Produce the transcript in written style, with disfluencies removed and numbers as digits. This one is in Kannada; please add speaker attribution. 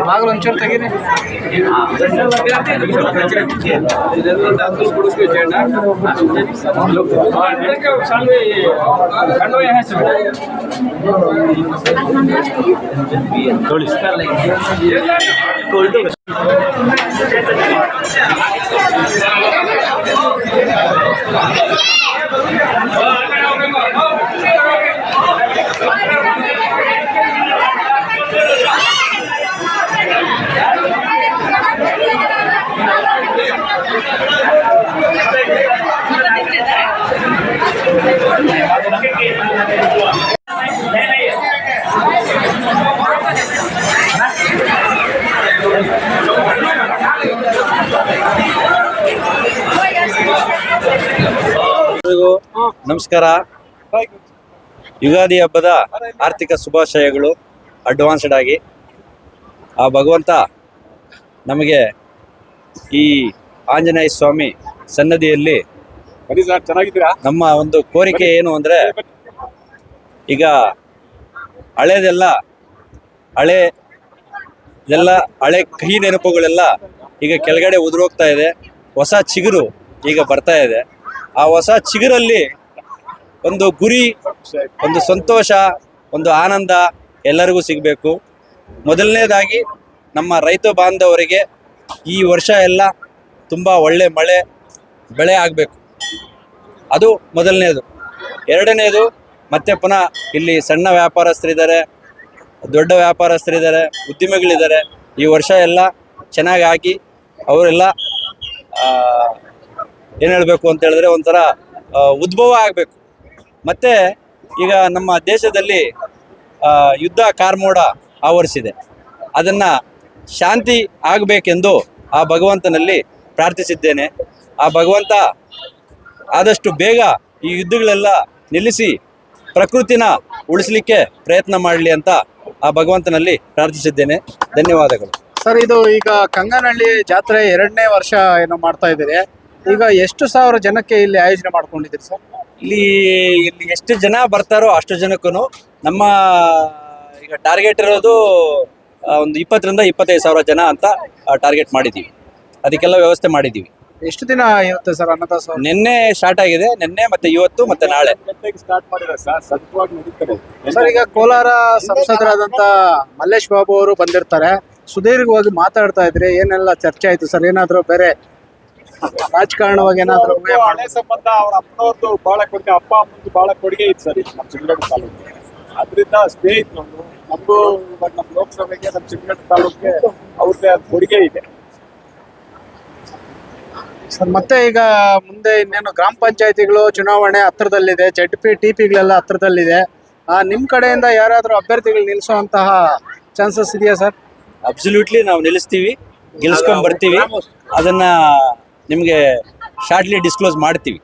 Speaker 1: ಬಾಗಿಲು ಒಂಚೂರು ತೆಗೀರಿ.
Speaker 2: ನಮಸ್ಕಾರ. ಯುಗಾದಿ ಹಬ್ಬದ ಆರ್ಥಿಕ ಶುಭಾಶಯಗಳು ಅಡ್ವಾನ್ಸ್ಡ್ ಆಗಿ. ಆ ಭಗವಂತ ನಮಗೆ ಈ ಆಂಜನೇಯ ಸ್ವಾಮಿ ಸನ್ನದಿಯಲ್ಲಿ ನಮ್ಮ ಒಂದು ಕೋರಿಕೆ ಏನು ಅಂದರೆ, ಈಗ ಹಳೆ ಕಹಿ ನೆನಪುಗಳೆಲ್ಲ ಈಗ ಕೆಳಗಡೆ ಉದುರೋಗ್ತಾ ಇದೆ. ಹೊಸ ಚಿಗುರು ಈಗ ಬರ್ತಾ ಇದೆ. ಆ ಹೊಸ ಚಿಗುರಲ್ಲಿ ಒಂದು ಗುರಿ, ಒಂದು ಸಂತೋಷ, ಒಂದು ಆನಂದ ಎಲ್ಲರಿಗೂ ಸಿಗಬೇಕು. ಮೊದಲನೇದಾಗಿ ನಮ್ಮ ರೈತ ಬಾಂಧವರಿಗೆ ಈ ವರ್ಷ ಎಲ್ಲ ತುಂಬ ಒಳ್ಳೆ ಮಳೆ ಬೆಳೆ ಆಗಬೇಕು, ಅದು ಮೊದಲನೇದು. ಎರಡನೇದು, ಮತ್ತೆ ಪುನಃ ಇಲ್ಲಿ ಸಣ್ಣ ವ್ಯಾಪಾರಸ್ಥರಿದ್ದಾರೆ, ದೊಡ್ಡ ವ್ಯಾಪಾರಸ್ಥರಿದ್ದಾರೆ, ಉದ್ಯಮಿಗಳಿದ್ದಾರೆ. ಈ ವರ್ಷ ಎಲ್ಲ ಚೆನ್ನಾಗಿ ಆಗಿ ಅವರೆಲ್ಲ ಏನು ಹೇಳಬೇಕು ಅಂತ ಹೇಳಿದ್ರೆ ಒಂಥರ ಉದ್ಭವ ಆಗಬೇಕು. ಮತ್ತು ಈಗ ನಮ್ಮ ದೇಶದಲ್ಲಿ ಯುದ್ಧ ಕಾರ್ಮೋಡ ಆವರಿಸಿದೆ. ಅದನ್ನು ಶಾಂತಿ ಆಗಬೇಕೆಂದು ಆ ಭಗವಂತನಲ್ಲಿ ಪ್ರಾರ್ಥಿಸಿದ್ದೇನೆ. ಆ ಭಗವಂತ ಆದಷ್ಟು ಬೇಗ ಈ ಯುದ್ಧಗಳೆಲ್ಲ ನಿಲ್ಲಿಸಿ ಪ್ರಕೃತಿನ ಉಳಿಸಲಿಕ್ಕೆ ಪ್ರಯತ್ನ ಮಾಡಲಿ ಅಂತ ಆ ಭಗವಂತನಲ್ಲಿ ಪ್ರಾರ್ಥಿಸಿದ್ದೇನೆ. ಧನ್ಯವಾದಗಳು
Speaker 1: ಸರ್. ಇದು ಈಗ ಕಂಗನಹಳ್ಳಿ ಜಾತ್ರೆ 2ನೇ ವರ್ಷ ಏನೋ ಮಾಡ್ತಾ ಇದ್ದೀರಿ. ಈಗ ಎಷ್ಟು ಸಾವಿರ ಜನಕ್ಕೆ ಇಲ್ಲಿ ಆಯೋಜನೆ ಮಾಡ್ಕೊಂಡಿದ್ದೀರಿ ಸರ್?
Speaker 2: ಇಲ್ಲಿ ಎಷ್ಟು ಜನ ಬರ್ತಾರೋ ಅಷ್ಟು ಜನಕ್ಕೂ ನಮ್ಮ ಈಗ ಟಾರ್ಗೆಟ್ ಇರೋದು ಒಂದು 20ರಿಂದ 25 ಸಾವಿರ ಜನ ಅಂತ ಟಾರ್ಗೆಟ್ ಮಾಡಿದ್ದೀವಿ. ಅದಕ್ಕೆಲ್ಲ ವ್ಯವಸ್ಥೆ ಮಾಡಿದ್ದೀವಿ.
Speaker 1: ಎಷ್ಟು ದಿನ ಇರುತ್ತೆ ಸರ್ ಅನ್ನದಾಸೋಹ?
Speaker 2: ನಿನ್ನೆ ಸ್ಟಾರ್ಟ್ ಆಗಿದೆ. ನಿನ್ನೆ ಮತ್ತೆ ಇವತ್ತು ಮತ್ತೆ ನಾಳೆ
Speaker 3: ಸ್ಟಾರ್ಟ್ ಮಾಡಿದ್ರೆ ಸತತವಾಗಿ ನಡೀತಾರೆ
Speaker 1: ಸರ್. ಈಗ ಕೋಲಾರ ಸಂಸದರಾದಂಥ ಮಲ್ಲೇಶ್ ಬಾಬು ಅವರು ಬಂದಿರ್ತಾರೆ. ಸುದೀರ್ಘವಾಗಿ ಮಾತಾಡ್ತಾ ಇದ್ರಿ, ಏನೆಲ್ಲ ಚರ್ಚೆ ಆಯ್ತು ಸರ್? ಏನಾದರೂ ಬೇರೆ ರಾಜಕಾರಣವಾಗಿ ಏನಾದರೂ
Speaker 3: ಹಳೆ ಸಂಬಂಧ ಅವ್ರ ಅಪ್ಪನವ್ರದ್ದು ಬಹಳ ಕೊಡುಗೆ, ಅಪ್ಪ ಅಮ್ಮಂದು ಬಹಳ ಕೊಡುಗೆ ಇತ್ತು ಸರ್ ನಮ್ಮ ಚಿಕ್ಕಮಗಳೂರು ತಾಲೂಕಿಗೆ. ಅದರಿಂದ ಸ್ಟೇ ಇತ್ತು ನಮಗೂ. ಇವಾಗ ನಮ್ಮ ಲೋಕಸಭೆಗೆ ನಮ್ಮ ಚಿಕ್ಕಮಗಳೂರು ತಾಲೂಕಿಗೆ ಅವ್ರದ್ದೇ ಕೊಡುಗೆ ಇದೆ
Speaker 1: ಸರ್. ಮತ್ತೆ ಈಗ ಮುಂದೆ ಇನ್ನೇನು ಗ್ರಾಮ ಪಂಚಾಯತಿಗಳು ಚುನಾವಣೆ ಹತ್ರದಲ್ಲಿದೆ, ಟಿಪಿಗಳೆಲ್ಲ ಹತ್ರದಲ್ಲಿದೆ. ನಿಮ್ಮ ಕಡೆಯಿಂದ ಯಾರಾದರೂ ಅಭ್ಯರ್ಥಿಗಳು ನಿಲ್ಲಿಸುವಂತಹ ಚಾನ್ಸಸ್ ಇದೆಯಾ ಸರ್?
Speaker 2: ಅಬ್ಸಲ್ಯೂಟ್ಲಿ ನಾವು ನಿಲ್ಲಿಸ್ತೀವಿ, ಗೆಲ್ಸ್ಕೊಂಡ್ ಬರ್ತೀವಿ. ಅದನ್ನ ನಿಮಗೆ ಶಾರ್ಟ್ಲಿ ಡಿಸ್ಕ್ಲೋಸ್ ಮಾಡ್ತೀವಿ.